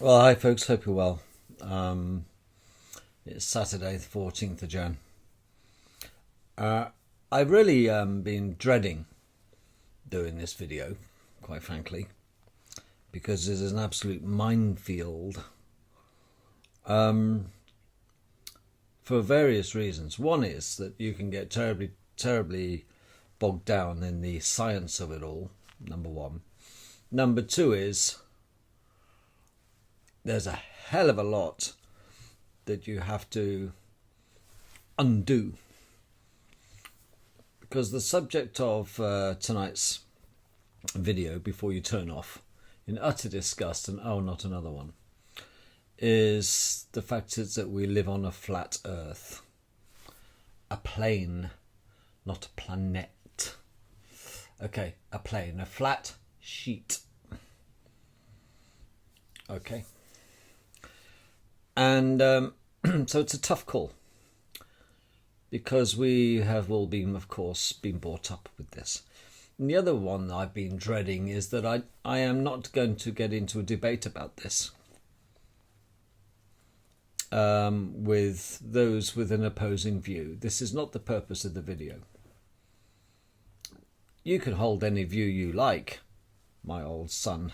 Well, hi folks, hope you're well. It's Saturday, the 14th of Jan. I've really been dreading doing this video, quite frankly, because it is an absolute minefield for various reasons. One is that you can get terribly bogged down in the science of it all, number one. Number two is there's a hell of a lot that you have to undo, because the subject of tonight's video, before you turn off in utter disgust and oh not another one, is the fact is that we live on a flat earth, a plane, not a planet. Okay, a plane, a flat sheet. Okay. And so it's a tough call, because we have all been, of course, been brought up with this. And the other one I've been dreading is that I am not going to get into a debate about this with those with an opposing view. This is not the purpose of the video. You can hold any view you like, my old son,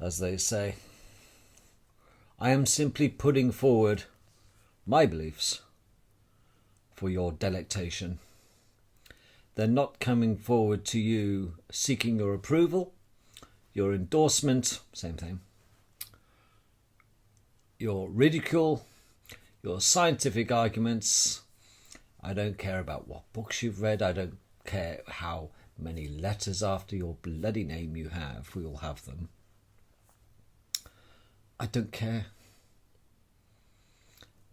as they say. I am simply putting forward my beliefs for your delectation. They're not coming forward to you seeking your approval, your endorsement, same thing, your ridicule, your scientific arguments. I don't care about what books you've read. I don't care how many letters after your bloody name you have. We all have them. I don't care,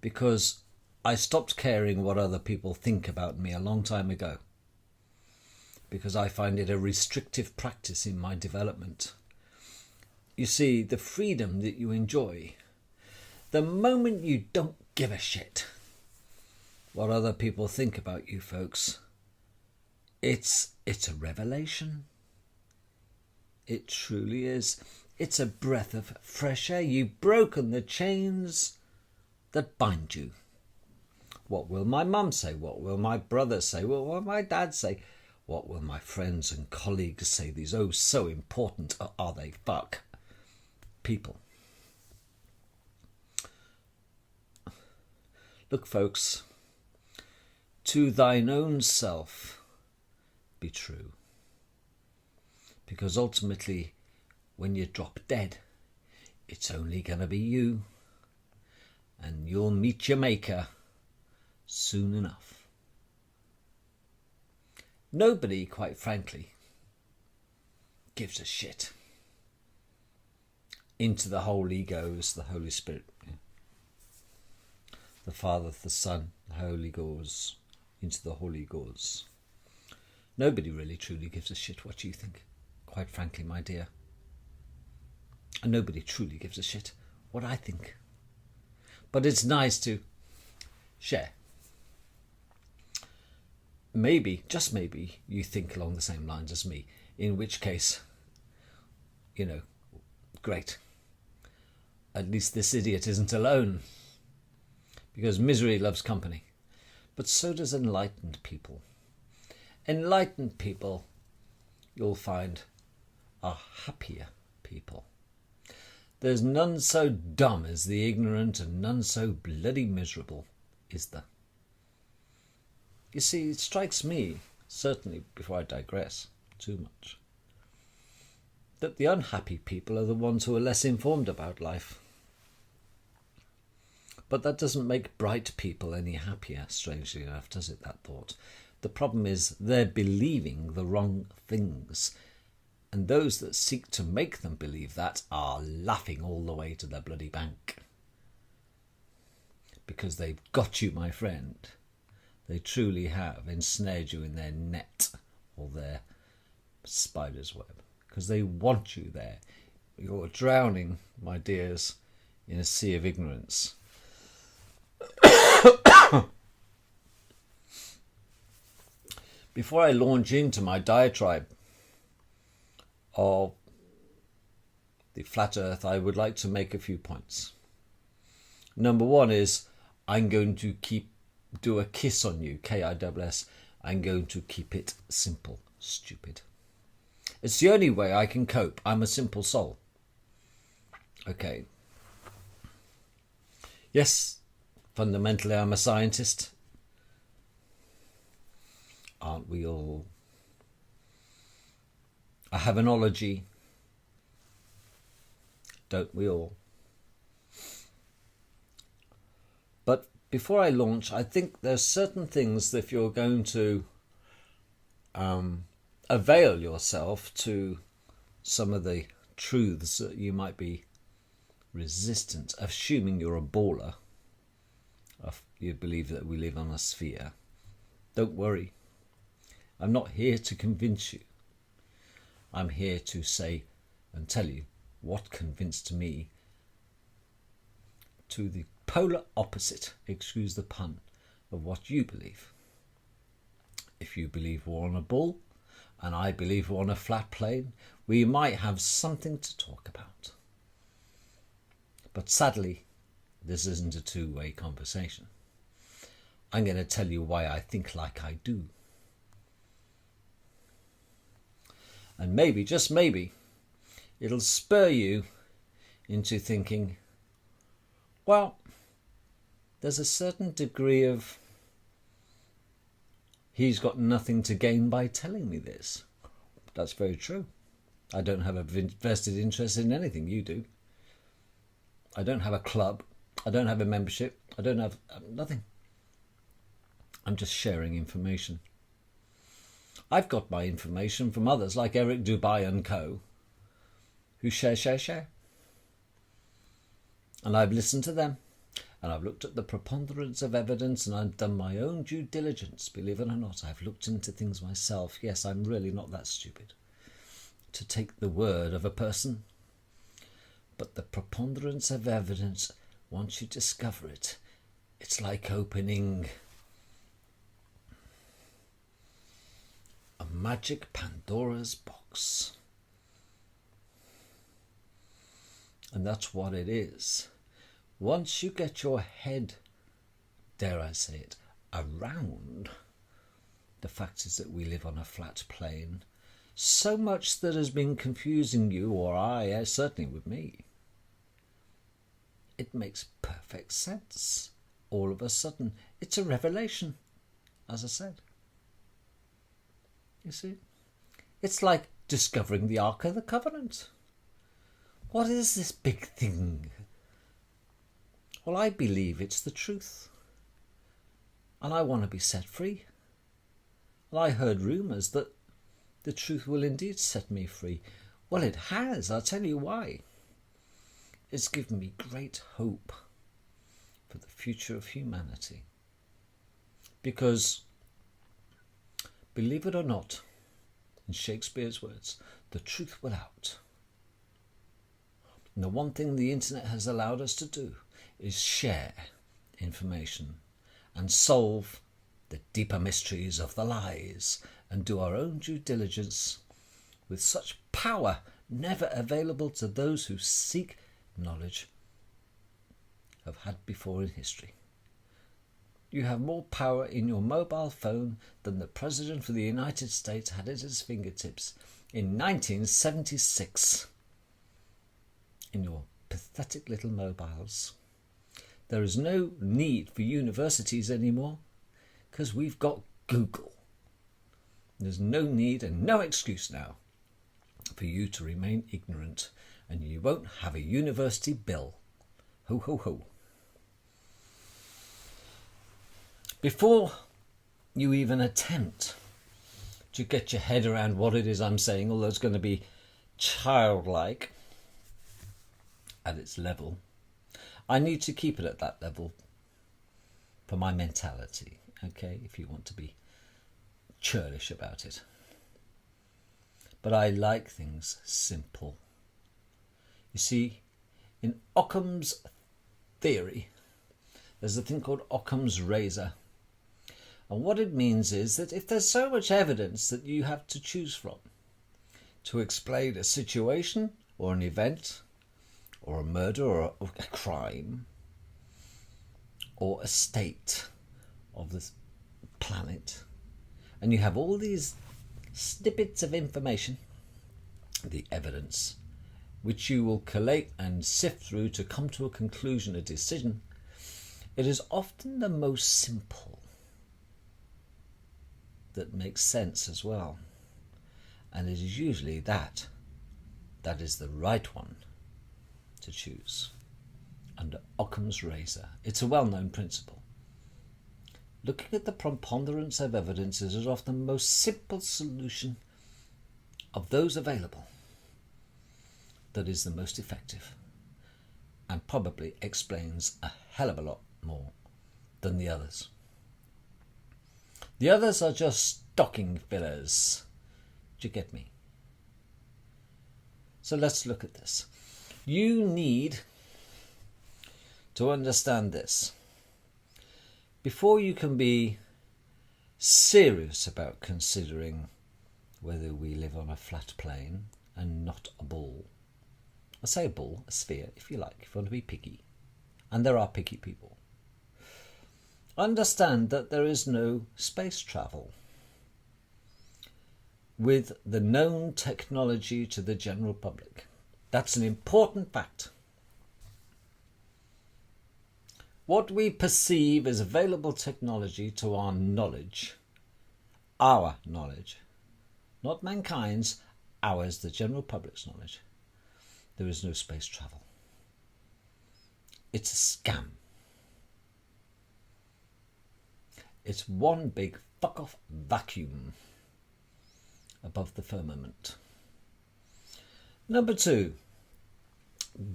because I stopped caring what other people think about me a long time ago, because I find it a restrictive practice in my development. You see, the freedom that you enjoy, the moment you don't give a shit what other people think about you, folks, it's a revelation. It truly is. It's a breath of fresh air. You've broken the chains that bind you. What will my mum say? What will my brother say? What will my dad say? What will my friends and colleagues say? These oh so important are they fuck people. Look, folks, to thine own self be true, because ultimately, when you drop dead, it's only going to be you, and you'll meet your maker soon enough. Nobody, quite frankly, gives a shit. Into the Holy goes the Holy Spirit. The Father, the Son, the Holy goes. Into the Holy goes. Nobody really truly gives a shit what you think, quite frankly, my dear. And nobody truly gives a shit what I think. But it's nice to share. Maybe, just maybe, you think along the same lines as me, in which case, great. At least this idiot isn't alone, because misery loves company. But so does enlightened people. Enlightened people, you'll find, are happier people. There's none so dumb as the ignorant, and none so bloody miserable, is there? You see, it strikes me, certainly before I digress too much, that the unhappy people are the ones who are less informed about life. But that doesn't make bright people any happier, strangely enough, does it, that thought? The problem is they're believing the wrong things. And those that seek to make them believe that are laughing all the way to the bloody bank. Because they've got you, my friend. They truly have ensnared you in their net or their spider's web. Because they want you there. You're drowning, my dears, in a sea of ignorance. Before I launch into my diatribe of the flat earth, I would like to make a few points. Number one is, I'm going to do a kiss on you, Kiss. I'm going to keep it simple, stupid. It's the only way I can cope. I'm a simple soul. Okay. Yes, fundamentally I'm a scientist. Aren't we all? I have an ology. Don't we all? But before I launch, I think there's certain things that if you're going to avail yourself to some of the truths that you might be resistant, assuming you're a baller, you believe that we live on a sphere. Don't worry. I'm not here to convince you. I'm here to say and tell you what convinced me to the polar opposite, excuse the pun, of what you believe. If you believe we're on a ball and I believe we're on a flat plane, we might have something to talk about. But sadly, this isn't a two-way conversation. I'm going to tell you why I think like I do. And maybe, just maybe, it'll spur you into thinking, well, there's a certain degree of he's got nothing to gain by telling me this. That's very true. I don't have a vested interest in anything you do. I don't have a club. I don't have a membership. I don't have nothing. I'm just sharing information. I've got my information from others like Eric Dubai and co. who share. And I've listened to them. And I've looked at the preponderance of evidence and I've done my own due diligence. Believe it or not, I've looked into things myself. Yes, I'm really not that stupid to take the word of a person. But the preponderance of evidence, once you discover it, it's like opening a magic Pandora's box. And that's what it is. Once you get your head, dare I say it, around the fact is that we live on a flat plane, so much that has been confusing you, or certainly with me, it makes perfect sense. All of a sudden, it's a revelation, as I said. You see? It's like discovering the Ark of the Covenant. What is this big thing? Well, I believe it's the truth. And I want to be set free. And I heard rumours that the truth will indeed set me free. Well, it has. I'll tell you why. It's given me great hope for the future of humanity. Because, believe it or not, in Shakespeare's words, the truth will out. And the one thing the internet has allowed us to do is share information and solve the deeper mysteries of the lies and do our own due diligence with such power never available to those who seek knowledge have had before in history. You have more power in your mobile phone than the President of the United States had at his fingertips in 1976 in your pathetic little mobiles. There is no need for universities anymore because we've got Google. There's no need and no excuse now for you to remain ignorant, and you won't have a university bill. Ho, ho, ho. Before you even attempt to get your head around what it is I'm saying, although it's going to be childlike at its level, I need to keep it at that level for my mentality, okay, if you want to be churlish about it. But I like things simple. You see, in Occam's theory, there's a thing called Occam's razor. And what it means is that if there's so much evidence that you have to choose from to explain a situation or an event, or a murder or a crime or a state of the planet, and you have all these snippets of information, the evidence, which you will collate and sift through to come to a conclusion, a decision, it is often the most simple that makes sense as well. And it is usually that is the right one to choose. Under Occam's razor, it's a well-known principle. Looking at the preponderance of evidence is often the most simple solution of those available that is the most effective, and probably explains a hell of a lot more than the others. The others are just stocking fillers. Do you get me? So let's look at this. You need to understand this. Before you can be serious about considering whether we live on a flat plane and not a ball. I say a ball, a sphere, if you like, if you want to be picky. And there are picky people. Understand that there is no space travel. With the known technology to the general public. That's an important fact. What we perceive as available technology to our knowledge, not mankind's, ours, the general public's knowledge, there is no space travel. It's a scam. It's one big fuck-off vacuum above the firmament. Number 2,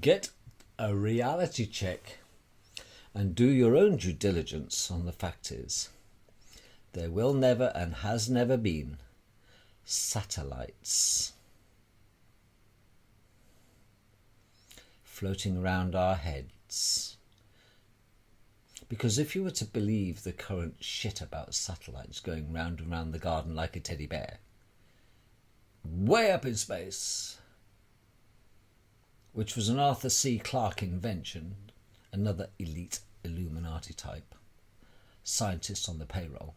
get a reality check and do your own due diligence on the fact is there will never and has never been satellites floating around our heads. Because if you were to believe the current shit about satellites going round and round the garden like a teddy bear, way up in space, which was an Arthur C. Clarke invention, another elite Illuminati type, scientist on the payroll.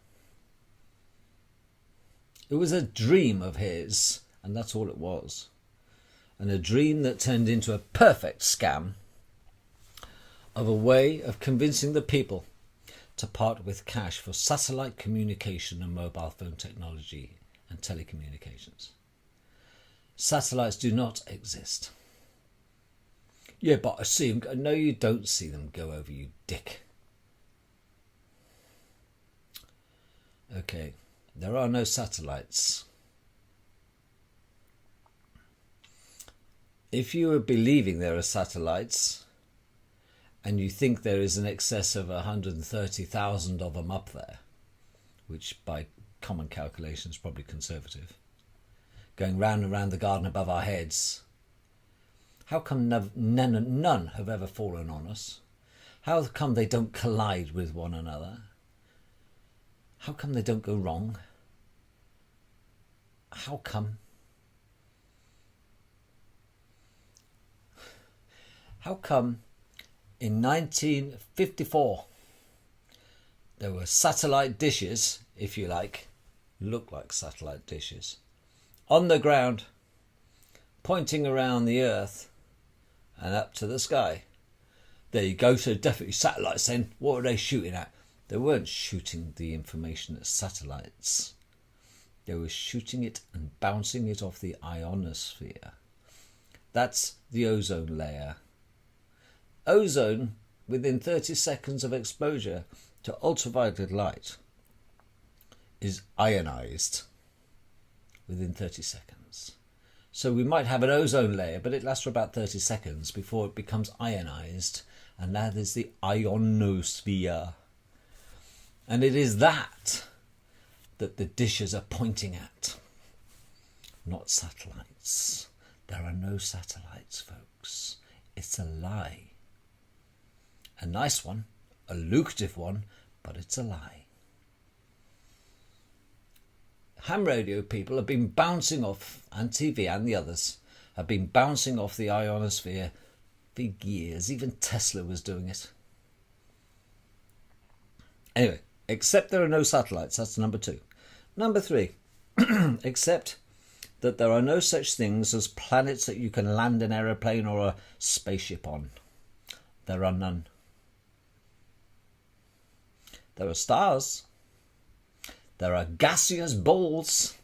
It was a dream of his, and that's all it was. And a dream that turned into a perfect scam of a way of convincing the people to part with cash for satellite communication and mobile phone technology and telecommunications. Satellites do not exist. Yeah, but I see them go. No, you don't see them go over, you dick. Okay, there are no satellites. If you are believing there are satellites and you think there is an excess of 130,000 of them up there, which by common calculation is probably conservative, going round and round the garden above our heads, how come none have ever fallen on us? How come they don't collide with one another? How come they don't go wrong? How come? How come in 1954 there were satellite dishes, if you like, look like satellite dishes, on the ground, pointing around the earth and up to the sky? There you go, so definitely satellites then. What were they shooting at? They weren't shooting the information at satellites. They were shooting it and bouncing it off the ionosphere. That's the ozone layer. Ozone, within 30 seconds of exposure to ultraviolet light, is ionized within 30 seconds. So we might have an ozone layer, but it lasts for about 30 seconds before it becomes ionized, and that is the ionosphere. And it is that the dishes are pointing at, not satellites. There are no satellites, folks. It's a lie. A nice one, a lucrative one, but it's a lie. Ham radio people have been bouncing off, and TV and the others, have been bouncing off the ionosphere for years. Even Tesla was doing it. Anyway, except there are no satellites. That's number 2. Number 3, except that there are no such things as planets that you can land an aeroplane or a spaceship on. There are none. There are stars. There are gaseous balls.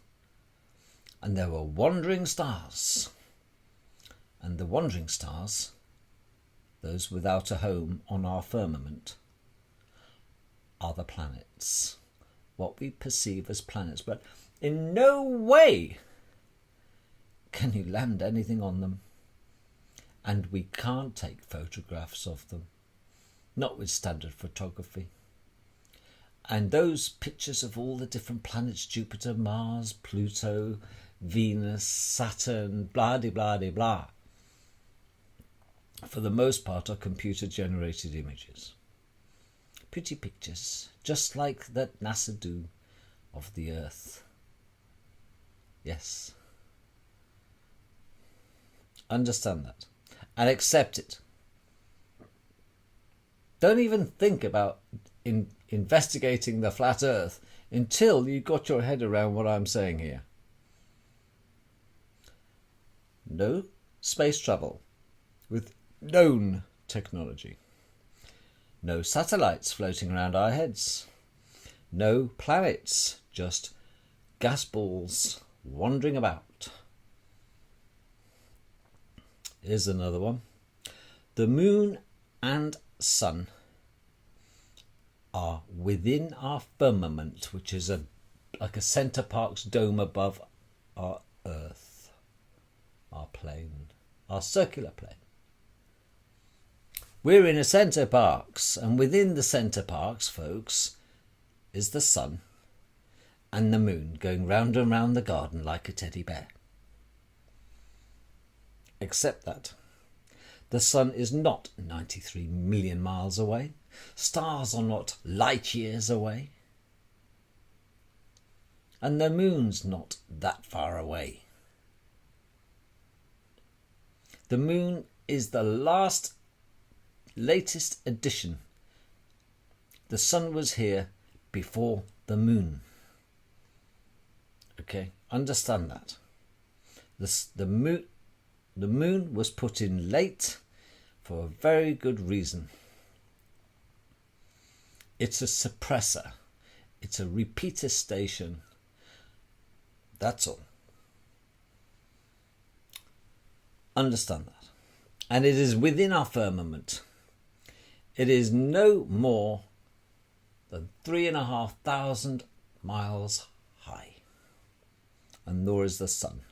And there were wandering stars. And the wandering stars, those without a home on our firmament, are the planets. What we perceive as planets. But in no way can you land anything on them. And we can't take photographs of them, not with standard photography. And those pictures of all the different planets, Jupiter, Mars, Pluto, Venus, Saturn, blah de blah de blah, for the most part are computer generated images. Pretty pictures, just like that NASA do of the Earth. Yes. Understand that and accept it. Don't even think about investigating the flat Earth until you got your head around what I'm saying here. No space travel with known technology. No satellites floating around our heads. No planets, just gas balls wandering about. Here's another one. The moon and sun are within our firmament, which is like a Centre Parks dome above our Earth, our plane, our circular plane. We're in a Centre Parks, and within the Centre Parks, folks, is the sun and the moon going round and round the garden like a teddy bear. Except that the sun is not 93 million miles away. Stars are not light years away. And the moon's not that far away. The moon is the latest addition. The sun was here before the moon. Okay, understand that. The moon was put in late for a very good reason. It's a suppressor. It's a repeater station. That's all. Understand that. And it is within our firmament. It is no more than 3,500 miles high. And nor is the sun.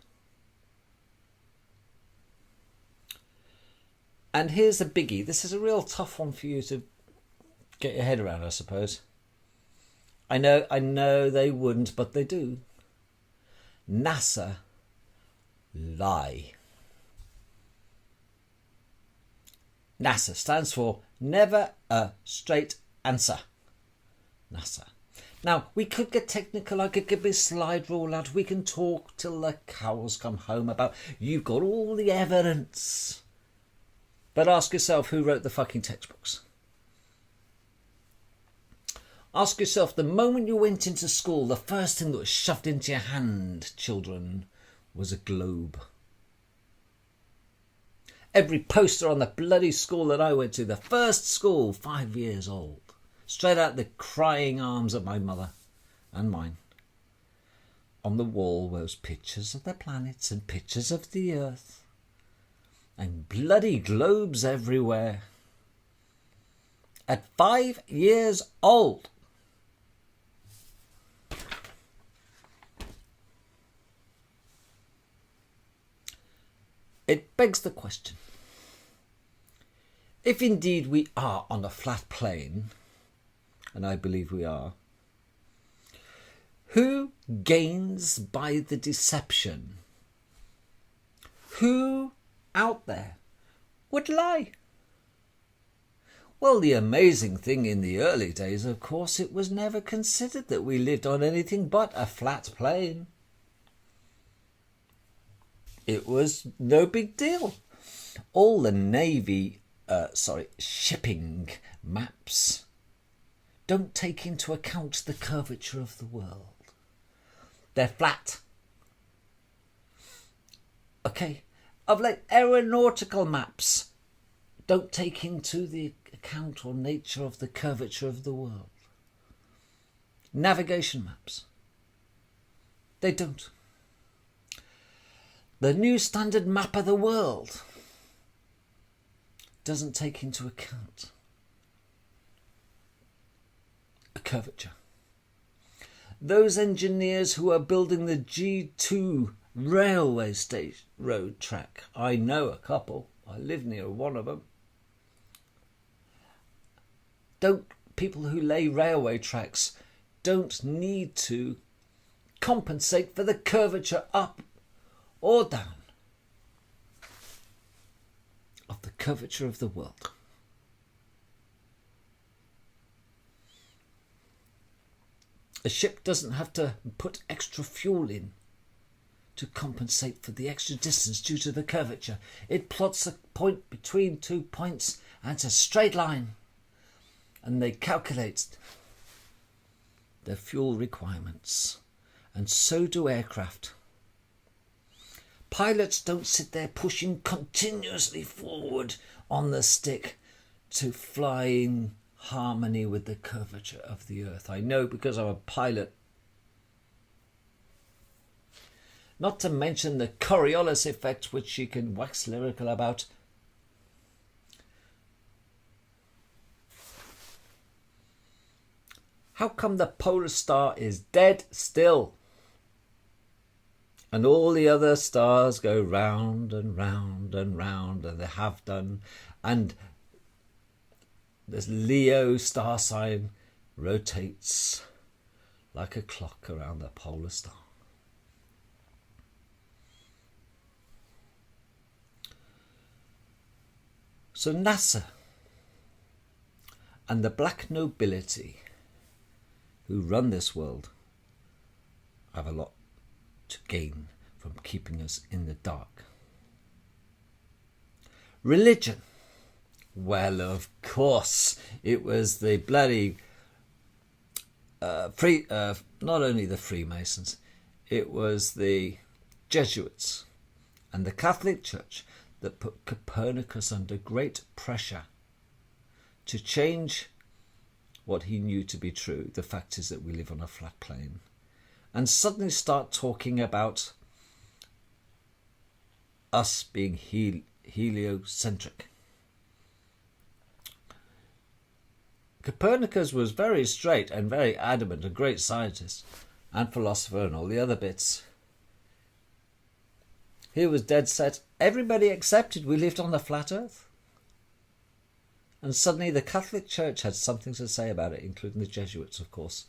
And here's a biggie. This is a real tough one for you to get your head around, I suppose. I know they wouldn't, but they do. NASA lie. NASA stands for Never a Straight Answer. NASA. Now, we could get technical. I could give a slide rule out. We can talk till the cows come home about you've got all the evidence. But ask yourself, who wrote the fucking textbooks? Ask yourself, the moment you went into school, the first thing that was shoved into your hand, children, was a globe. Every poster on the bloody school that I went to, the first school, 5 years old, straight out the crying arms of my mother and mine. On the wall was pictures of the planets and pictures of the Earth. And bloody globes everywhere. At 5 years old. It begs the question. If indeed we are on a flat plane, and I believe we are, who gains by the deception? Who out there would lie? Well, the amazing thing in the early days, of course, it was never considered that we lived on anything but a flat plane. It was no big deal. All the shipping maps don't take into account the curvature of the world. They're flat. Okay, of late aeronautical maps don't take into the account or nature of the curvature of the world. Navigation maps, they don't. The new standard map of the world doesn't take into account a curvature. Those engineers who are building the G2 railway station road track, I know a couple, I live near one of them. People who lay railway tracks don't need to compensate for the curvature up or down of the curvature of the world. A ship doesn't have to put extra fuel in to compensate for the extra distance due to the curvature. It plots a point between 2 points and it's a straight line, and they calculate their fuel requirements, and so do aircraft. Pilots don't sit there pushing continuously forward on the stick to fly in harmony with the curvature of the earth. I know because I'm a pilot. Not to mention the Coriolis effect, which she can wax lyrical about. How come the polar star is dead still? And all the other stars go round and round and round, and they have done. And this Leo star sign rotates like a clock around the polar star. So NASA and the black nobility who run this world have a lot to gain from keeping us in the dark. Religion. Well, of course, it was the bloody not only the Freemasons, it was the Jesuits and the Catholic Church that put Copernicus under great pressure to change what he knew to be true. The fact is that we live on a flat plane, and suddenly start talking about us being heliocentric. Copernicus was very straight and very adamant, a great scientist and philosopher and all the other bits. He was dead set. Everybody accepted we lived on the flat earth. And suddenly the Catholic Church had something to say about it, including the Jesuits, of course.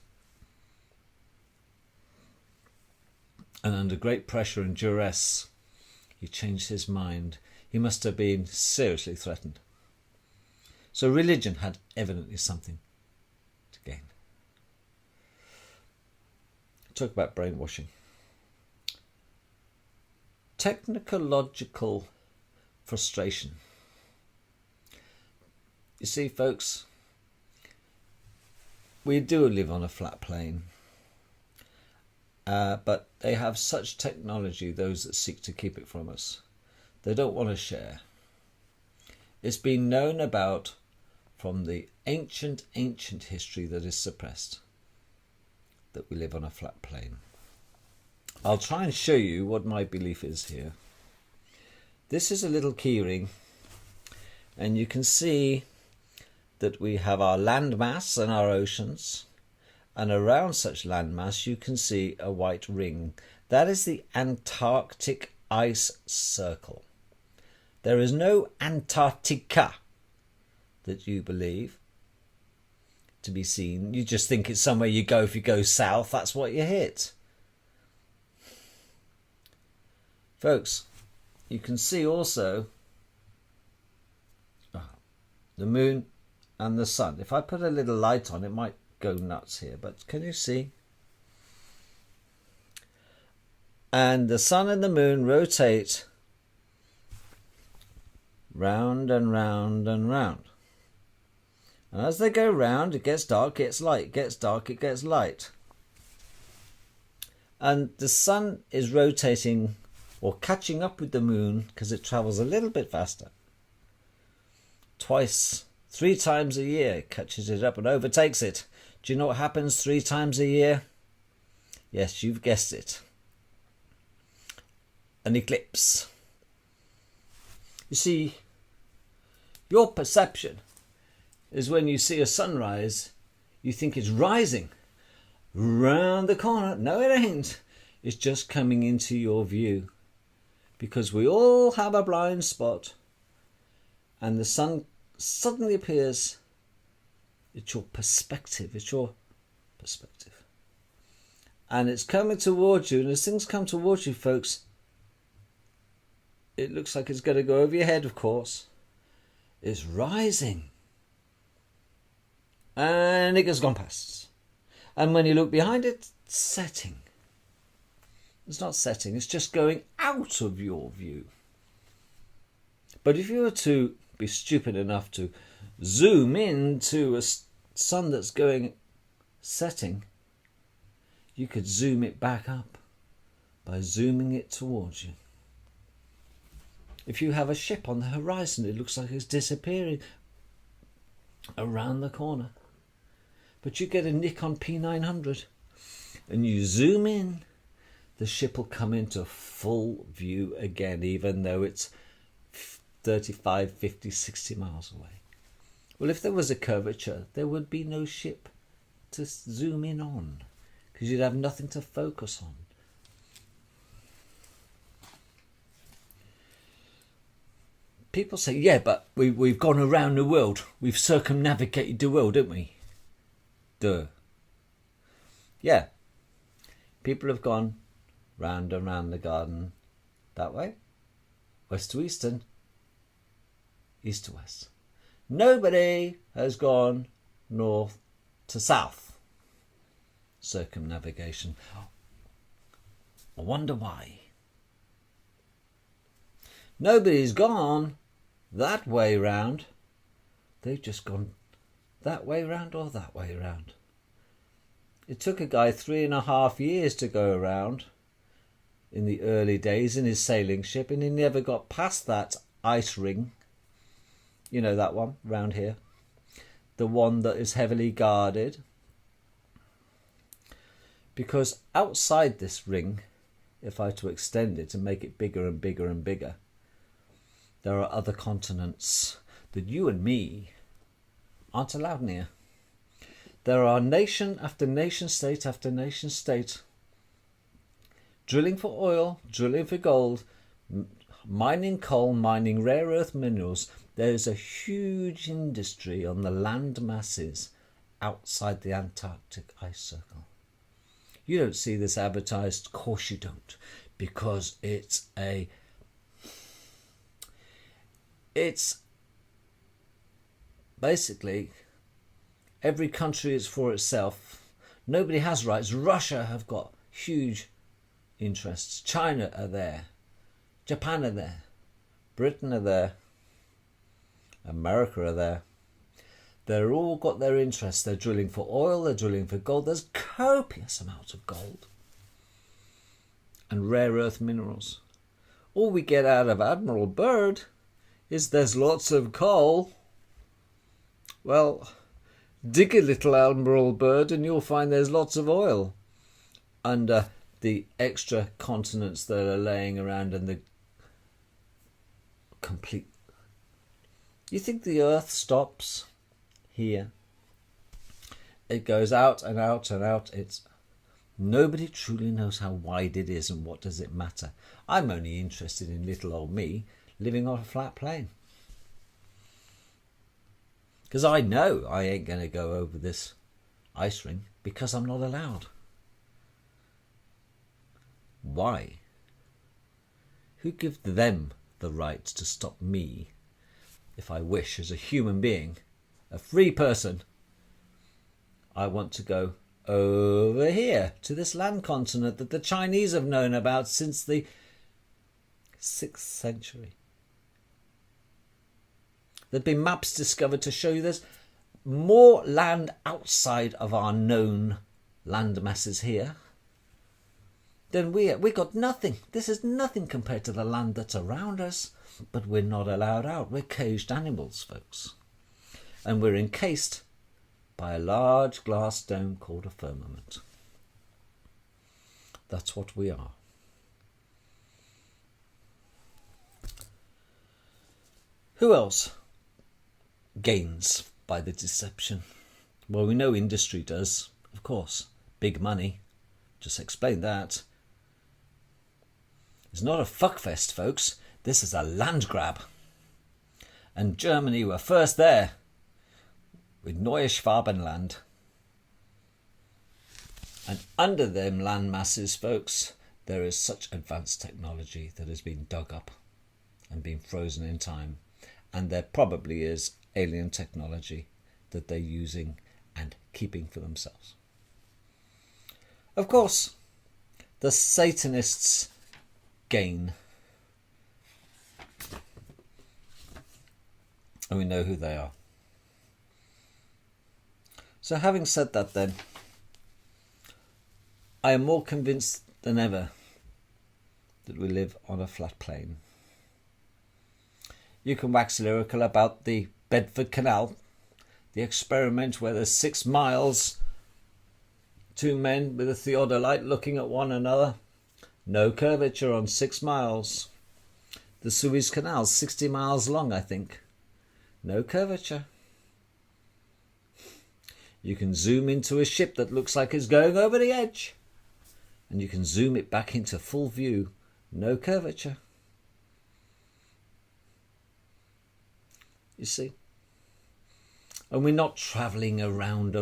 And under great pressure and duress, he changed his mind. He must have been seriously threatened. So religion had evidently something to gain. Talk about brainwashing. Technological frustration. You see, folks, we do live on a flat plane, but they have such technology, those that seek to keep it from us. They don't want to share. It's been known about from the ancient history that is suppressed, that we live on a flat plane. I'll try and show you what my belief is here. This is a little keyring, and you can see that we have our landmass and our oceans, and around such landmass you can see a white ring. That is the Antarctic ice circle. There is no Antarctica that you believe to be seen. You just think it's somewhere you go. If you go south, that's what you hit. Folks, you can see also the moon and the sun. If I put a little light on, it might go nuts here, but can you see? And the sun and the moon rotate round and round and round. And as they go round, it gets dark, it gets light, it gets dark, it gets light. And the sun is rotating or catching up with the moon because it travels a little bit faster. Twice, 3 times a year, it catches it up and overtakes it. Do you know what happens 3 times a year? Yes, you've guessed it. An eclipse. You see, your perception is when you see a sunrise, you think it's rising round the corner. No, it ain't. It's just coming into your view. Because we all have a blind spot. And the sun suddenly appears. It's your perspective. It's your perspective. And it's coming towards you. And as things come towards you, folks, it looks like it's going to go over your head, of course. It's rising. And it has gone past. And when you look behind it, it's setting. It's not setting, it's just going out of your view. But if you were to be stupid enough to zoom into a sun that's going setting, you could zoom it back up by zooming it towards you. If you have a ship on the horizon, it looks like it's disappearing around the corner. But you get a Nikon P900 and you zoom in, the ship will come into full view again, even though it's 35, 50, 60 miles away. Well, if there was a curvature, there would be no ship to zoom in on, because you'd have nothing to focus on. People say, yeah, but we've gone around the world. We've circumnavigated the world, haven't we? Duh. Yeah. People have gone round and round the garden that way. West to eastern. East to west. Nobody has gone north to south. Circumnavigation. I wonder why. Nobody's gone that way round. They've just gone that way round or that way round. It took a guy 3.5 years to go around in the early days in his sailing ship, and he never got past that ice ring. You know that one round here. The one that is heavily guarded. Because outside this ring, if I were to extend it and make it bigger and bigger and bigger, there are other continents that you and me aren't allowed near. There are nation after nation state after nation state drilling for oil, drilling for gold, mining coal, mining rare earth minerals. There's a huge industry on the land masses outside the Antarctic ice circle. You don't see this advertised. Of course you don't, because it's basically every country is for itself. Nobody has rights. Russia have got huge interests. China are there. Japan are there. Britain are there. America are there. They're all got their interests. They're drilling for oil. They're drilling for gold. There's copious amounts of gold and rare earth minerals. All we get out of Admiral Byrd is there's lots of coal. Well, dig a little Admiral Byrd and you'll find there's lots of oil under the extra continents that are laying around and the complete. You think the earth stops here? It goes out and out and out. Nobody truly knows how wide it is, and what does it matter? I'm only interested in little old me living on a flat plane. Because I know I ain't going to go over this ice ring because I'm not allowed. Why? Who gives them the right to stop me if I wish, as a human being, a free person? I want to go over here to this land continent that the Chinese have known about since the 6th century. There have been maps discovered to show you there's more land outside of our known land masses here than we got nothing. This is nothing compared to the land that's around us, but we're not allowed out. We're caged animals, folks. And we're encased by a large glass dome called a firmament. That's what we are. Who else gains by the deception? Well, we know industry does, of course. Big money. Just explain that. It's not a fuckfest, folks. This is a land grab. And Germany were first there with Neue Schwabenland. And under them land masses, folks, there is such advanced technology that has been dug up and been frozen in time. And there probably is alien technology that they're using and keeping for themselves. Of course, the Satanists gain. And we know who they are. So having said that then, I am more convinced than ever that we live on a flat plane. You can wax lyrical about the Bedford Canal, the experiment where there's 6 miles, 2 men with a theodolite looking at one another. No curvature on 6 miles. The Suez Canal, 60 miles long, I think. No curvature. You can zoom into a ship that looks like it's going over the edge. And you can zoom it back into full view. No curvature. You see? And we're not travelling around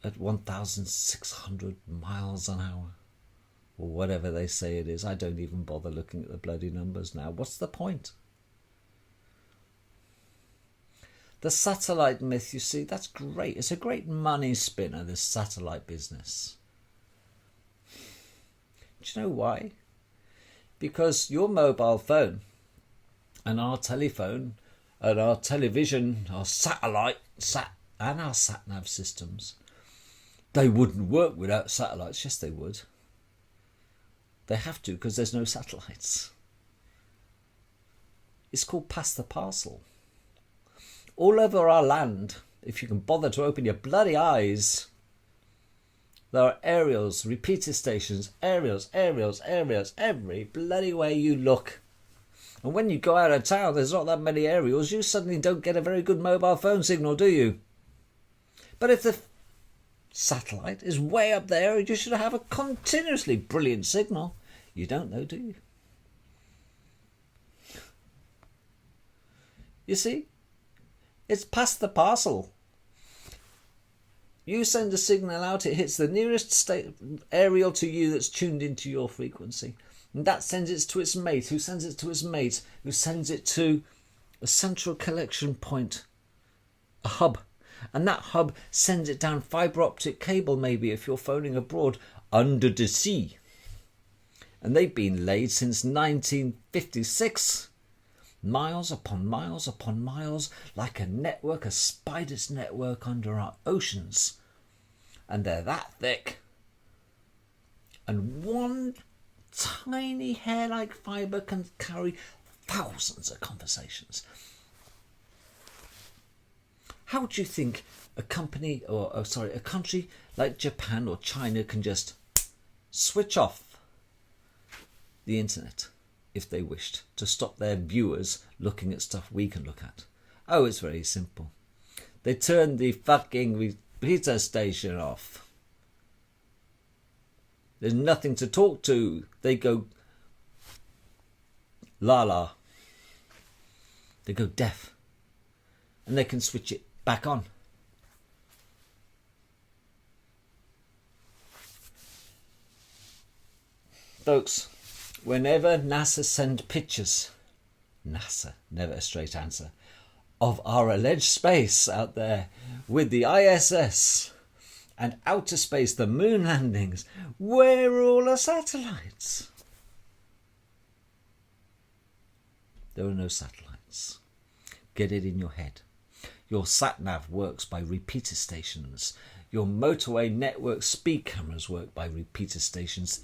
at 1,600 miles an hour. Or whatever they say it is. I don't even bother looking at the bloody numbers now. What's the point? The satellite myth, you see, that's great. It's a great money spinner, this satellite business. Do you know why? Because your mobile phone and our telephone and our television, our satellite, and our sat-nav systems, they wouldn't work without satellites. Yes, they would. They have to because there's no satellites. It's called pass the parcel. All over our land, if you can bother to open your bloody eyes, there are aerials, repeater stations, aerials, every bloody way you look. And when you go out of town, there's not that many aerials, you suddenly don't get a very good mobile phone signal, do you? But if the satellite is way up there, you should have a continuously brilliant signal. You don't know, do you? You see? It's past the parcel. You send a signal out, it hits the nearest aerial to you that's tuned into your frequency. And that sends it to its mate, who sends it to its mate, who sends it to a central collection point, a hub. And that hub sends it down fibre optic cable, maybe, if you're phoning abroad, under the sea. And they've been laid since 1956. Miles upon miles upon miles, like a network, a spider's network under our oceans. And they're that thick. And one tiny hair-like fibre can carry thousands of conversations. How do you think a country like Japan or China can just switch off the internet if they wished to stop their viewers looking at stuff we can look at? Oh, it's very simple. They turn the fucking repeater station off. There's nothing to talk to. They go la. They go deaf. And they can switch it back on. Folks, whenever NASA send pictures, NASA, never a straight answer, of our alleged space out there with the ISS and outer space, the moon landings, where are all the satellites? There are no satellites. gigahertz. Get it in your head. Your sat-nav works by repeater stations. Your motorway network speed cameras work by repeater stations.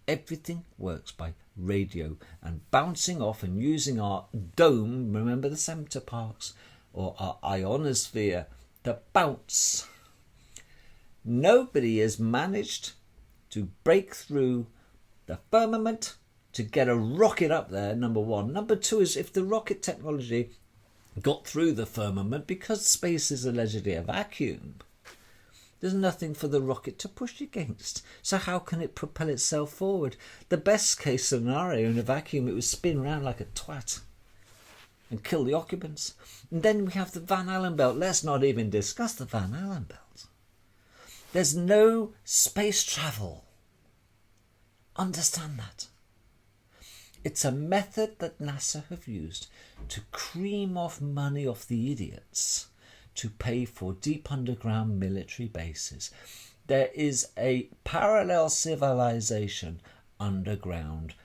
Everything works by radio and bouncing off and using our dome, remember the center parts, or our ionosphere, to bounce. Nobody has managed to break through the firmament to get a rocket up there, number one. Number two is if the rocket technology got through the firmament, because space is allegedly a vacuum, there's nothing for the rocket to push against. So how can it propel itself forward? The best case scenario in a vacuum, it would spin around like a twat and kill the occupants. And then we have the Van Allen belt. Let's not even discuss the Van Allen belt. There's no space travel. Understand that. It's a method that NASA have used to cream off money off the idiots to pay for deep underground military bases. There is a parallel civilization underground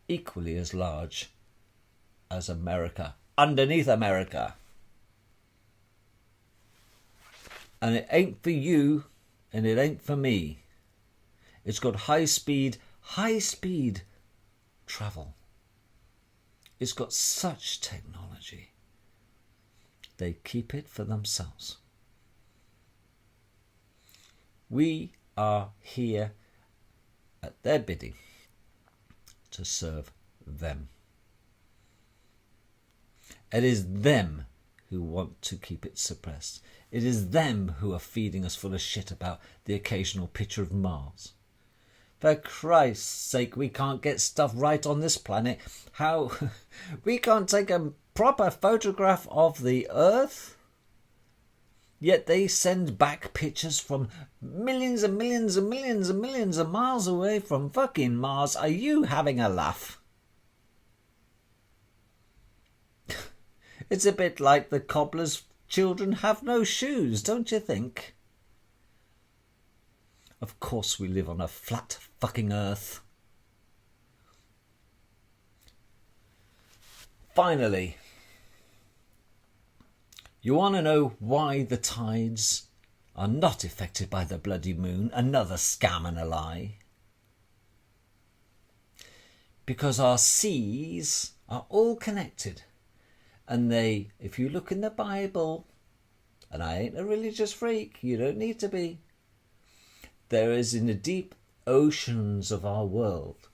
equally as large as America, underneath America. And it ain't for you and it ain't for me. It's got high speed travel. It's got such technology. They keep it for themselves. We are here at their bidding to serve them. It is them who want to keep it suppressed. It is them who are feeding us full of shit about the occasional picture of Mars. For Christ's sake, we can't get stuff right on this planet. How? We can't take a proper photograph of the Earth? Yet they send back pictures from millions and millions and millions and millions of miles away from fucking Mars. Are you having a laugh? It's a bit like the cobbler's children have no shoes, don't you think? Of course we live on a flat fucking Earth. Finally, you want to know why the tides are not affected by the bloody moon? Another scam and a lie. Because our seas are all connected. And they, if you look in the Bible, and I ain't a religious freak, you don't need to be, there is in the deep oceans of our world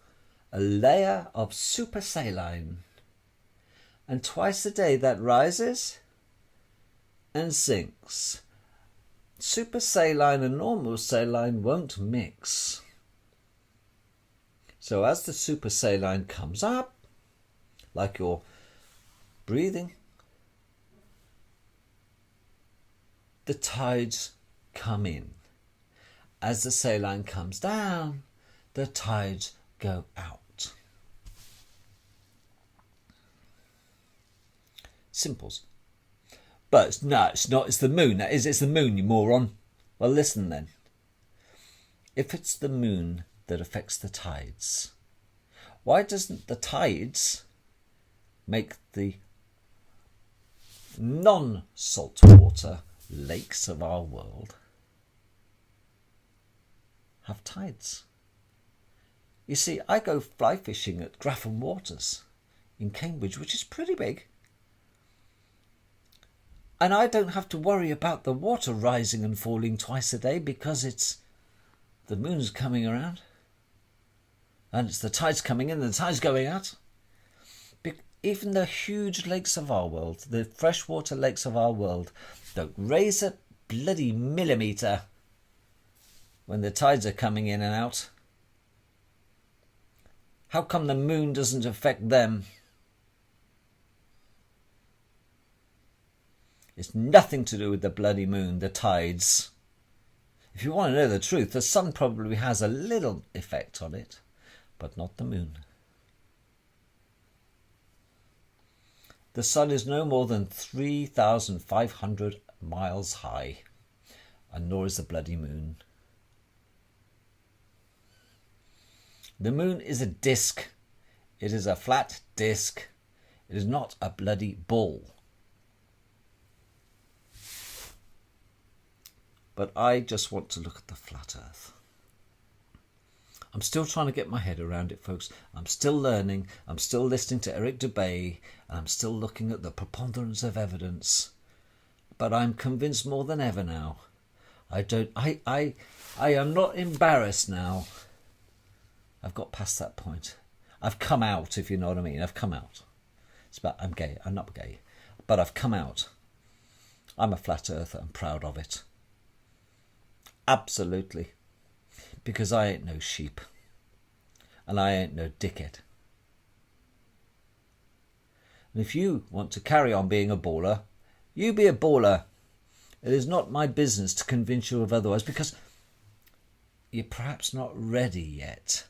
a layer of supersaline. And twice a day that rises and sinks. Supersaline and normal saline won't mix. So as the supersaline comes up, like you're breathing, the tides come in. As the saline comes down, the tides go out. Simples. But it's not. It's the moon. That is, it's the moon, you moron. Well, listen then. If it's the moon that affects the tides, why doesn't the tides make the non-saltwater lakes of our world have tides? You see, I go fly fishing at Grafham Waters in Cambridge, which is pretty big. And I don't have to worry about the water rising and falling twice a day because it's the moon's coming around. And it's the tides coming in and the tides going out. Even the huge lakes of our world, the freshwater lakes of our world, don't raise a bloody millimetre when the tides are coming in and out. How come the moon doesn't affect them? It's nothing to do with the bloody moon, the tides. If you want to know the truth, the sun probably has a little effect on it, but not the moon. The sun is no more than 3,500 miles high, and nor is the bloody moon. The moon is a disk. It is a flat disk. It is not a bloody ball. But I just want to look at the flat earth. I'm still trying to get my head around it, folks. I'm still learning. I'm still listening to Eric Dubay, and I'm still looking at the preponderance of evidence. But I'm convinced more than ever now. I am not embarrassed now. I've got past that point. I've come out, if you know what I mean. I've come out. It's about I'm gay. I'm not gay. But I've come out. I'm a flat earther. I'm proud of it. Absolutely. Because I ain't no sheep. And I ain't no dickhead. And if you want to carry on being a baller, you be a baller. It is not my business to convince you of otherwise, because you're perhaps not ready yet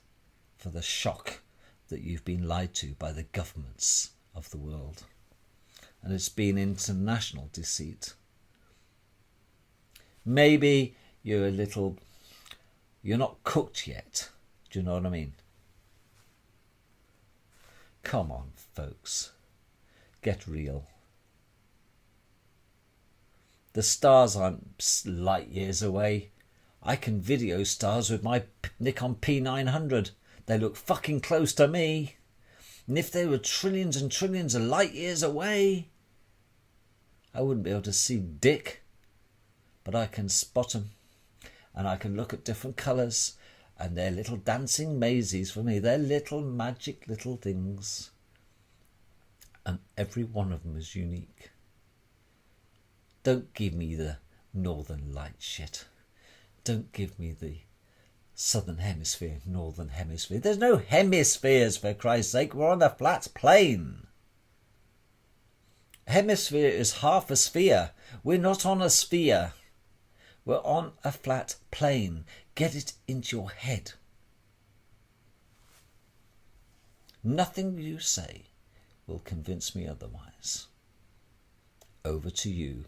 for the shock that you've been lied to by the governments of the world. And it's been international deceit. Maybe you're not cooked yet. Do you know what I mean? Come on, folks. Get real. The stars aren't light years away. I can video stars with my Nikon P900. They look fucking close to me. And if they were trillions and trillions of light years away, I wouldn't be able to see dick. But I can spot them. And I can look at different colours. And they're little dancing mazes for me. They're little magic little things. And every one of them is unique. Don't give me the northern light shit. Don't give me the southern hemisphere, northern hemisphere. There's no hemispheres, for Christ's sake. We're on a flat plane. Hemisphere is half a sphere. We're not on a sphere. We're on a flat plane. Get it into your head. Nothing you say will convince me otherwise. Over to you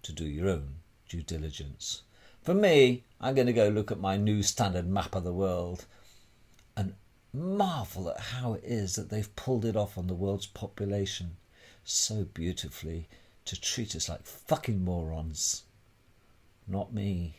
to do your own due diligence. For me, I'm going to go look at my new standard map of the world and marvel at how it is that they've pulled it off on the world's population so beautifully to treat us like fucking morons. Not me.